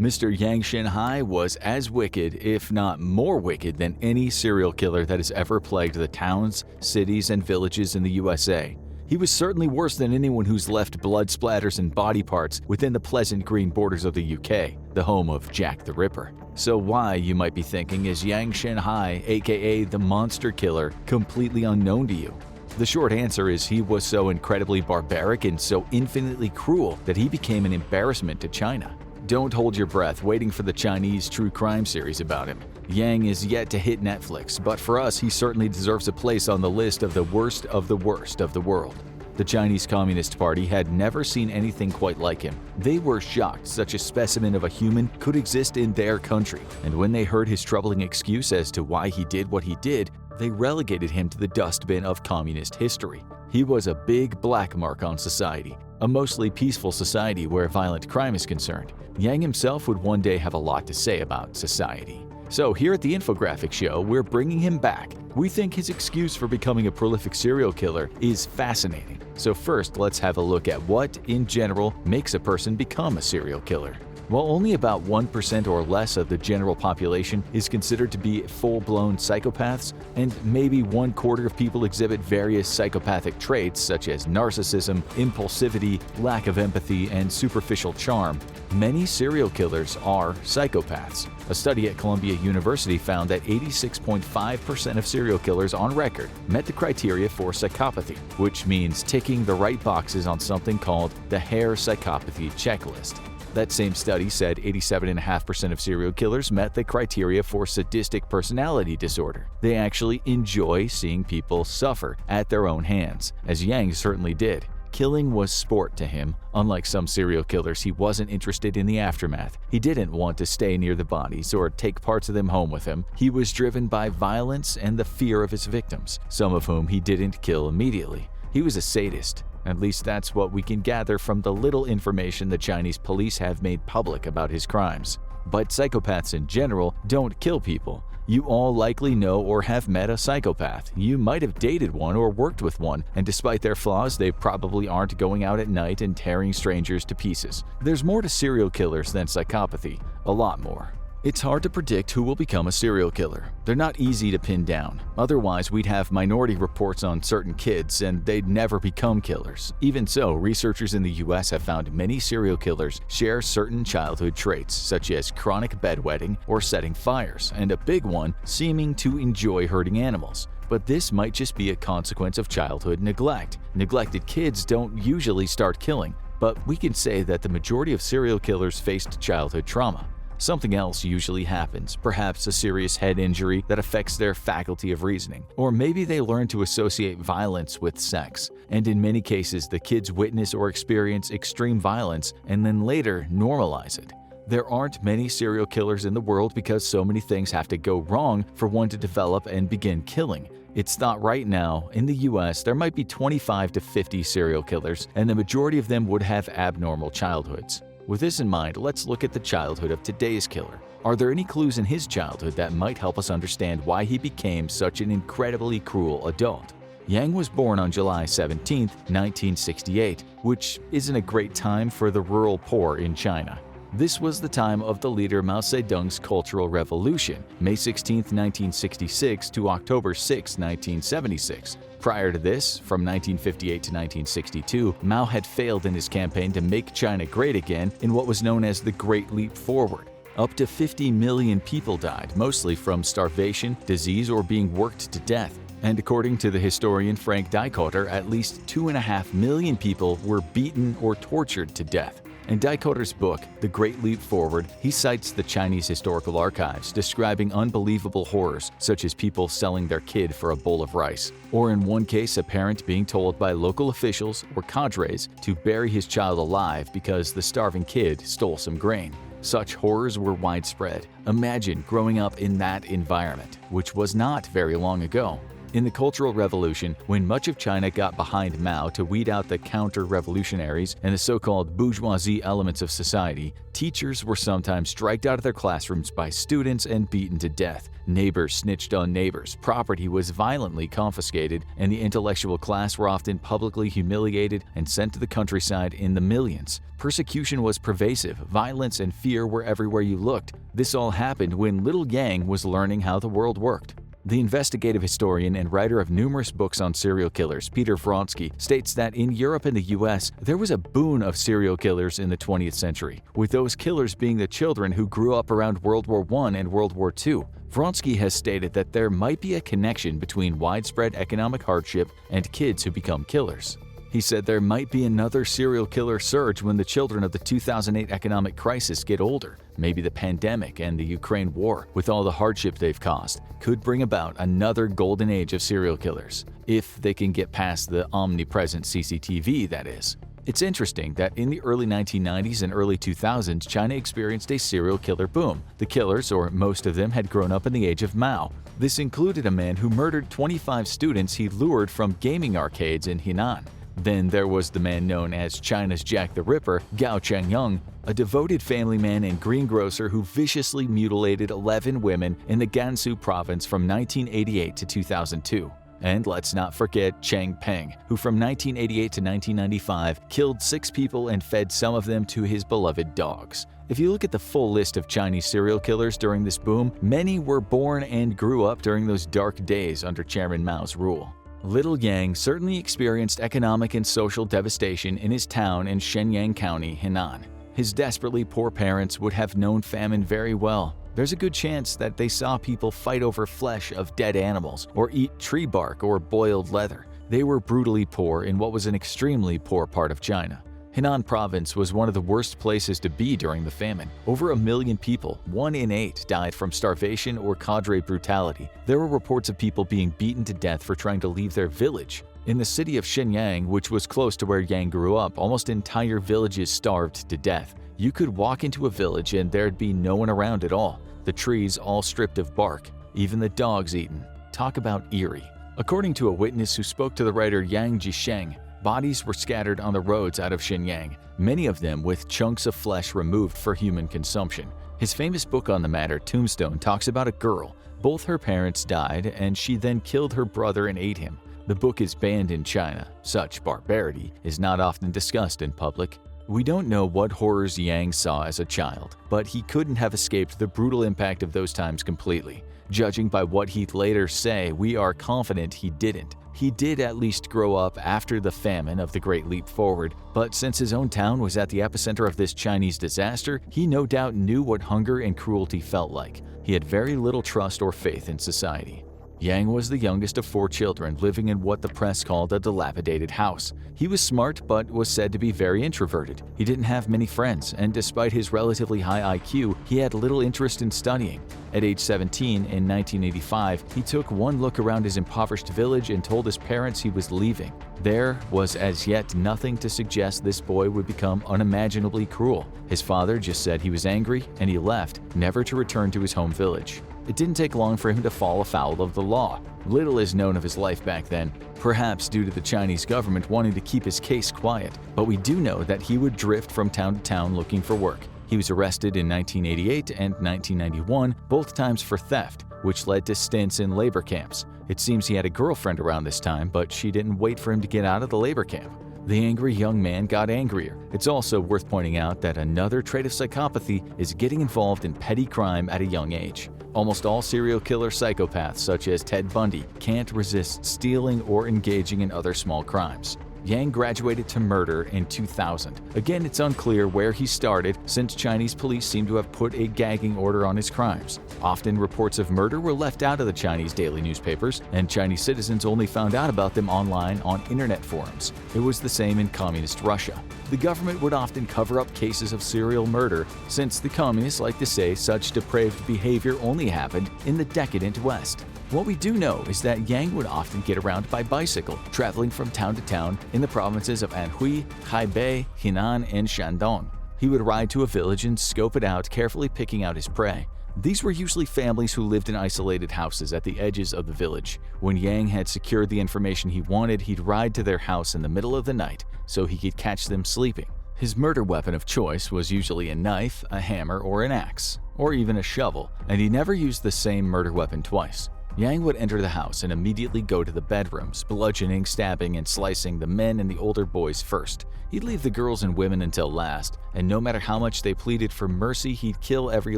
Mr. Yang Shanhai was as wicked, if not more wicked, than any serial killer that has ever plagued the towns, cities, and villages in the USA. He was certainly worse than anyone who's left blood splatters and body parts within the pleasant green borders of the UK, the home of Jack the Ripper. So why, you might be thinking, is Yang Shanhai, aka the Monster Killer, completely unknown to you? The short answer is he was so incredibly barbaric and so infinitely cruel that he became an embarrassment to China. Don't hold your breath waiting for the Chinese true crime series about him. Yang is yet to hit Netflix, but for us he certainly deserves a place on the list of the worst of the worst of the world. The Chinese Communist Party had never seen anything quite like him. They were shocked such a specimen of a human could exist in their country, and when they heard his troubling excuse as to why he did what he did, they relegated him to the dustbin of communist history. He was a big black mark on society, a mostly peaceful society where violent crime is concerned. Yang himself would one day have a lot to say about society. So here at the Infographic Show, we're bringing him back. We think his excuse for becoming a prolific serial killer is fascinating. So first, let's have a look at what, in general, makes a person become a serial killer. While only about 1% or less of the general population is considered to be full-blown psychopaths, and maybe 1/4 of people exhibit various psychopathic traits such as narcissism, impulsivity, lack of empathy, and superficial charm, many serial killers are psychopaths. A study at Columbia University found that 86.5% of serial killers on record met the criteria for psychopathy, which means ticking the right boxes on something called the Hare psychopathy checklist. That same study said 87.5% of serial killers met the criteria for sadistic personality disorder. They actually enjoy seeing people suffer at their own hands, as Yang certainly did. Killing was sport to him. Unlike some serial killers, he wasn't interested in the aftermath. He didn't want to stay near the bodies or take parts of them home with him. He was driven by violence and the fear of his victims, some of whom he didn't kill immediately. He was a sadist. At least that's what we can gather from the little information the Chinese police have made public about his crimes. But psychopaths in general don't kill people. You all likely know or have met a psychopath. You might have dated one or worked with one, and despite their flaws, they probably aren't going out at night and tearing strangers to pieces. There's more to serial killers than psychopathy, a lot more. It's hard to predict who will become a serial killer. They're not easy to pin down. Otherwise, we'd have minority reports on certain kids and they'd never become killers. Even so, researchers in the US have found many serial killers share certain childhood traits, such as chronic bedwetting or setting fires, and a big one, seeming to enjoy hurting animals. But this might just be a consequence of childhood neglect. Neglected kids don't usually start killing, but we can say that the majority of serial killers faced childhood trauma. Something else usually happens, perhaps a serious head injury that affects their faculty of reasoning, or maybe they learn to associate violence with sex, and in many cases the kids witness or experience extreme violence and then later normalize it. There aren't many serial killers in the world because so many things have to go wrong for one to develop and begin killing. It's thought right now, in the US, there might be 25 to 50 serial killers, and the majority of them would have abnormal childhoods. With this in mind, let's look at the childhood of today's killer. Are there any clues in his childhood that might help us understand why he became such an incredibly cruel adult? Yang was born on July 17, 1968, which isn't a great time for the rural poor in China. This was the time of the leader Mao Zedong's Cultural Revolution, May 16, 1966 to October 6, 1976. Prior to this, from 1958 to 1962, Mao had failed in his campaign to make China great again in what was known as the Great Leap Forward. Up to 50 million people died, mostly from starvation, disease, or being worked to death. And according to the historian Frank Dikötter, at least 2.5 million people were beaten or tortured to death. In Dikötter's book, The Great Leap Forward, he cites the Chinese historical archives describing unbelievable horrors such as people selling their kid for a bowl of rice, or in one case a parent being told by local officials or cadres to bury his child alive because the starving kid stole some grain. Such horrors were widespread. Imagine growing up in that environment, which was not very long ago. In the Cultural Revolution, when much of China got behind Mao to weed out the counter-revolutionaries and the so-called bourgeoisie elements of society, teachers were sometimes dragged out of their classrooms by students and beaten to death. Neighbors snitched on neighbors, property was violently confiscated, and the intellectual class were often publicly humiliated and sent to the countryside in the millions. Persecution was pervasive, violence and fear were everywhere you looked. This all happened when little Yang was learning how the world worked. The investigative historian and writer of numerous books on serial killers, Peter Vronsky, states that in Europe and the US, there was a boon of serial killers in the 20th century, with those killers being the children who grew up around World War I and World War II. Vronsky has stated that there might be a connection between widespread economic hardship and kids who become killers. He said there might be another serial killer surge when the children of the 2008 economic crisis get older. Maybe the pandemic and the Ukraine war, with all the hardship they've caused, could bring about another golden age of serial killers, if they can get past the omnipresent CCTV, that is. It's interesting that in the early 1990s and early 2000s, China experienced a serial killer boom. The killers, or most of them, had grown up in the age of Mao. This included a man who murdered 25 students he lured from gaming arcades in Henan. Then there was the man known as China's Jack the Ripper, Gao Chengyang, a devoted family man and greengrocer who viciously mutilated 11 women in the Gansu province from 1988 to 2002. And let's not forget Cheng Peng, who from 1988 to 1995 killed 6 people and fed some of them to his beloved dogs. If you look at the full list of Chinese serial killers during this boom, many were born and grew up during those dark days under Chairman Mao's rule. Little Yang certainly experienced economic and social devastation in his town in Shenyang County, Henan. His desperately poor parents would have known famine very well. There's a good chance that they saw people fight over flesh of dead animals or eat tree bark or boiled leather. They were brutally poor in what was an extremely poor part of China. Henan province was one of the worst places to be during the famine. Over 1 million people, 1 in 8, died from starvation or cadre brutality. There were reports of people being beaten to death for trying to leave their village. In the city of Shenyang, which was close to where Yang grew up, almost entire villages starved to death. You could walk into a village and there'd be no one around at all. The trees all stripped of bark, even the dogs eaten. Talk about eerie. According to a witness who spoke to the writer Yang Jisheng, bodies were scattered on the roads out of Shenyang, many of them with chunks of flesh removed for human consumption. His famous book on the matter, Tombstone, talks about a girl. Both her parents died, and she then killed her brother and ate him. The book is banned in China. Such barbarity is not often discussed in public. We don't know what horrors Yang saw as a child, but he couldn't have escaped the brutal impact of those times completely. Judging by what he'd later say, we are confident he didn't. He did at least grow up after the famine of the Great Leap Forward, but since his own town was at the epicenter of this Chinese disaster, he no doubt knew what hunger and cruelty felt like. He had very little trust or faith in society. Yang was the youngest of 4 children living in what the press called a dilapidated house. He was smart but was said to be very introverted. He didn't have many friends, and despite his relatively high IQ, he had little interest in studying. At age 17, in 1985, he took one look around his impoverished village and told his parents he was leaving. There was as yet nothing to suggest this boy would become unimaginably cruel. His father just said he was angry and he left, never to return to his home village. It didn't take long for him to fall afoul of the law. Little is known of his life back then, perhaps due to the Chinese government wanting to keep his case quiet, but we do know that he would drift from town to town looking for work. He was arrested in 1988 and 1991, both times for theft, which led to stints in labor camps. It seems he had a girlfriend around this time, but she didn't wait for him to get out of the labor camp. The angry young man got angrier. It's also worth pointing out that another trait of psychopathy is getting involved in petty crime at a young age. Almost all serial killer psychopaths, such as Ted Bundy, can't resist stealing or engaging in other small crimes. Yang graduated to murder in 2000. Again, it's unclear where he started, since Chinese police seem to have put a gagging order on his crimes. Often, reports of murder were left out of the Chinese daily newspapers, and Chinese citizens only found out about them online on internet forums. It was the same in communist Russia. The government would often cover up cases of serial murder, since the communists like to say such depraved behavior only happened in the decadent West. What we do know is that Yang would often get around by bicycle, traveling from town to town in the provinces of Anhui, Hebei, Henan, and Shandong. He would ride to a village and scope it out, carefully picking out his prey. These were usually families who lived in isolated houses at the edges of the village. When Yang had secured the information he wanted, he'd ride to their house in the middle of the night so he could catch them sleeping. His murder weapon of choice was usually a knife, a hammer, or an axe, or even a shovel, and he never used the same murder weapon twice. Yang would enter the house and immediately go to the bedrooms, bludgeoning, stabbing, and slicing the men and the older boys first. He'd leave the girls and women until last, and no matter how much they pleaded for mercy, he'd kill every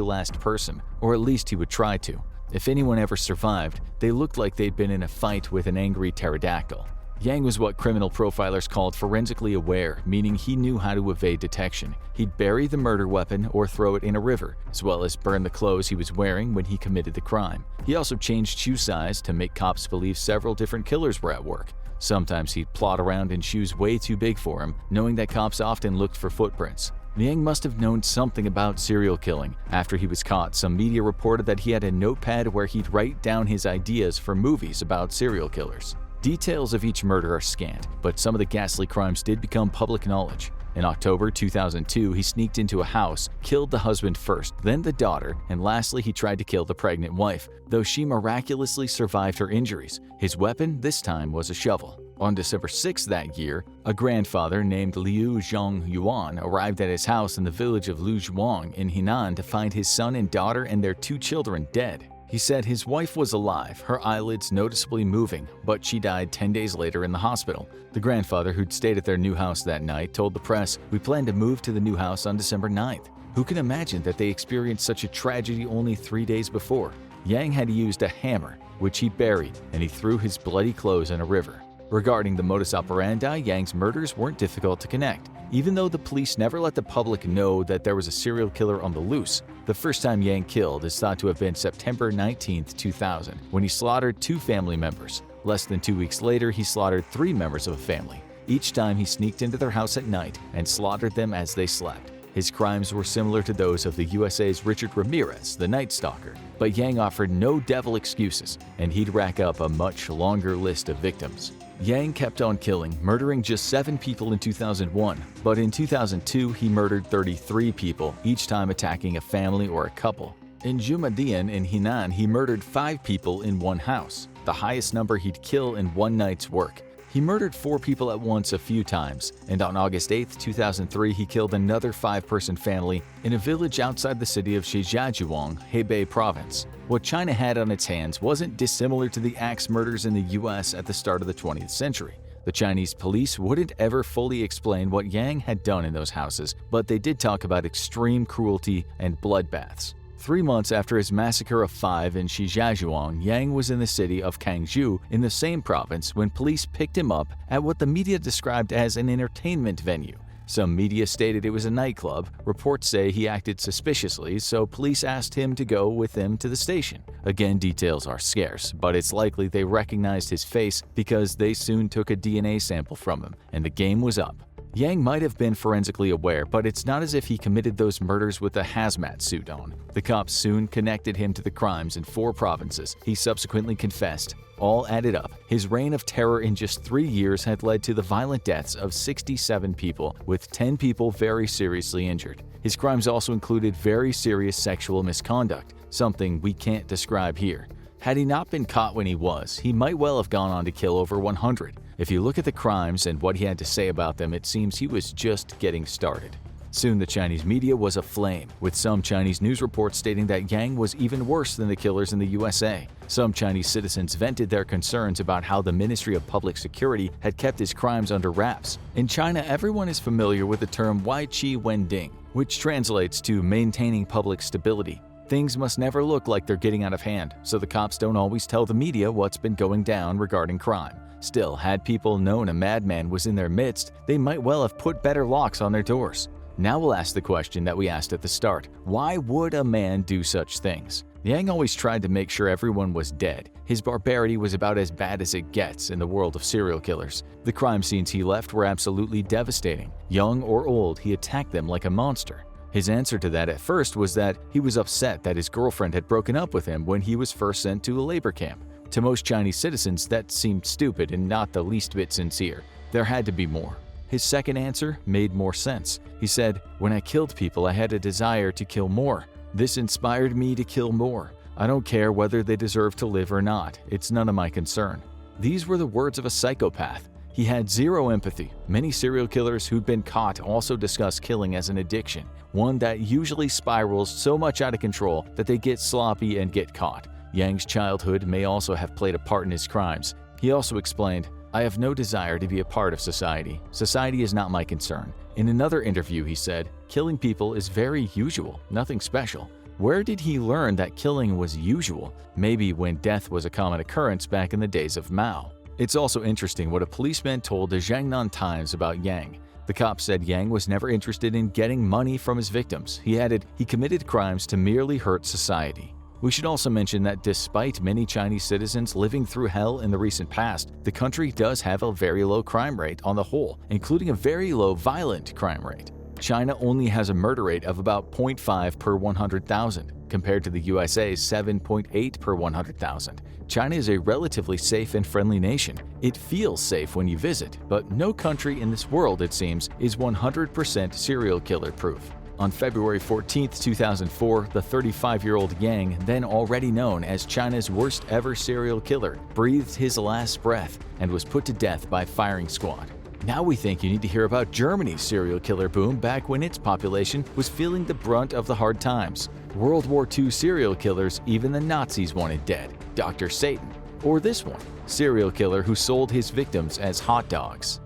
last person, or at least he would try to. If anyone ever survived, they looked like they'd been in a fight with an angry pterodactyl. Yang was what criminal profilers called forensically aware, meaning he knew how to evade detection. He'd bury the murder weapon or throw it in a river, as well as burn the clothes he was wearing when he committed the crime. He also changed shoe size to make cops believe several different killers were at work. Sometimes he'd plod around in shoes way too big for him, knowing that cops often looked for footprints. Yang must have known something about serial killing. After he was caught, some media reported that he had a notepad where he'd write down his ideas for movies about serial killers. Details of each murder are scant, but some of the ghastly crimes did become public knowledge. In October 2002, he sneaked into a house, killed the husband first, then the daughter, and lastly he tried to kill the pregnant wife, though she miraculously survived her injuries. His weapon this time was a shovel. On December 6 that year, a grandfather named Liu Zhongyuan arrived at his house in the village of Luzhuang in Henan to find his son and daughter and their 2 children dead. He said his wife was alive, her eyelids noticeably moving, but she died 10 days later in the hospital. The grandfather, who'd stayed at their new house that night, told the press, "We plan to move to the new house on December 9th. Who can imagine that they experienced such a tragedy only 3 days before? Yang had used a hammer, which he buried, and he threw his bloody clothes in a river. Regarding the modus operandi, Yang's murders weren't difficult to connect. Even though the police never let the public know that there was a serial killer on the loose, the first time Yang killed is thought to have been September 19, 2000, when he slaughtered 2 family members. Less than 2 weeks later, he slaughtered 3 members of a family. Each time he sneaked into their house at night and slaughtered them as they slept. His crimes were similar to those of the USA's Richard Ramirez, the Night Stalker, but Yang offered no devil excuses, and he'd rack up a much longer list of victims. Yang kept on killing, murdering just 7 people in 2001, but in 2002 he murdered 33 people, each time attacking a family or a couple. In Jumadian in Henan, he murdered 5 people in one house, the highest number he'd kill in one night's work. He murdered 4 people at once a few times, and on August 8, 2003, he killed another 5-person family in a village outside the city of Shijiazhuang, Hebei Province. What China had on its hands wasn't dissimilar to the axe murders in the US at the start of the 20th century. The Chinese police wouldn't ever fully explain what Yang had done in those houses, but they did talk about extreme cruelty and bloodbaths. 3 months after his massacre of 5 in Shijiazhuang, Yang was in the city of Kangzhou in the same province when police picked him up at what the media described as an entertainment venue. Some media stated it was a nightclub. Reports say he acted suspiciously, so police asked him to go with them to the station. Again, details are scarce, but it's likely they recognized his face because they soon took a DNA sample from him, and the game was up. Yang might have been forensically aware, but it's not as if he committed those murders with a hazmat suit on. The cops soon connected him to the crimes in 4 provinces. He subsequently confessed. All added up, his reign of terror in just 3 years had led to the violent deaths of 67 people, with 10 people very seriously injured. His crimes also included very serious sexual misconduct, something we can't describe here. Had he not been caught when he was, he might well have gone on to kill over 100. If you look at the crimes and what he had to say about them, it seems he was just getting started. Soon the Chinese media was aflame, with some Chinese news reports stating that Yang was even worse than the killers in the USA. Some Chinese citizens vented their concerns about how the Ministry of Public Security had kept his crimes under wraps. In China, everyone is familiar with the term Wai Qi Wen Ding, which translates to maintaining public stability. Things must never look like they're getting out of hand, so the cops don't always tell the media what's been going down regarding crime. Still, had people known a madman was in their midst, they might well have put better locks on their doors. Now we'll ask the question that we asked at the start. Why would a man do such things? Yang always tried to make sure everyone was dead. His barbarity was about as bad as it gets in the world of serial killers. The crime scenes he left were absolutely devastating. Young or old, he attacked them like a monster. His answer to that at first was that he was upset that his girlfriend had broken up with him when he was first sent to a labor camp. To most Chinese citizens, that seemed stupid and not the least bit sincere. There had to be more. His second answer made more sense. He said, "When I killed people, I had a desire to kill more." This inspired me to kill more. I don't care whether they deserve to live or not. It's none of my concern." These were the words of a psychopath. He had zero empathy. Many serial killers who'd been caught also discuss killing as an addiction, one that usually spirals so much out of control that they get sloppy and get caught. Yang's childhood may also have played a part in his crimes. He also explained, "I have no desire to be a part of society. Society is not my concern." In another interview, he said, "Killing people is very usual, nothing special." Where did he learn that killing was usual? Maybe when death was a common occurrence back in the days of Mao. It's also interesting what a policeman told the Jiangnan Times about Yang. The cop said Yang was never interested in getting money from his victims. He added, he committed crimes to merely hurt society. We should also mention that despite many Chinese citizens living through hell in the recent past, the country does have a very low crime rate on the whole, including a very low violent crime rate. China only has a murder rate of about 0.5 per 100,000, compared to the USA's 7.8 per 100,000. China is a relatively safe and friendly nation. It feels safe when you visit, but no country in this world, it seems, is 100% serial killer proof. On February 14, 2004, the 35-year-old Yang, then already known as China's worst ever serial killer, breathed his last breath and was put to death by firing squad. Now we think you need to hear about Germany's serial killer boom back when its population was feeling the brunt of the hard times. World War II serial killers even the Nazis wanted dead, Dr. Satan. Or this one, serial killer who sold his victims as hot dogs.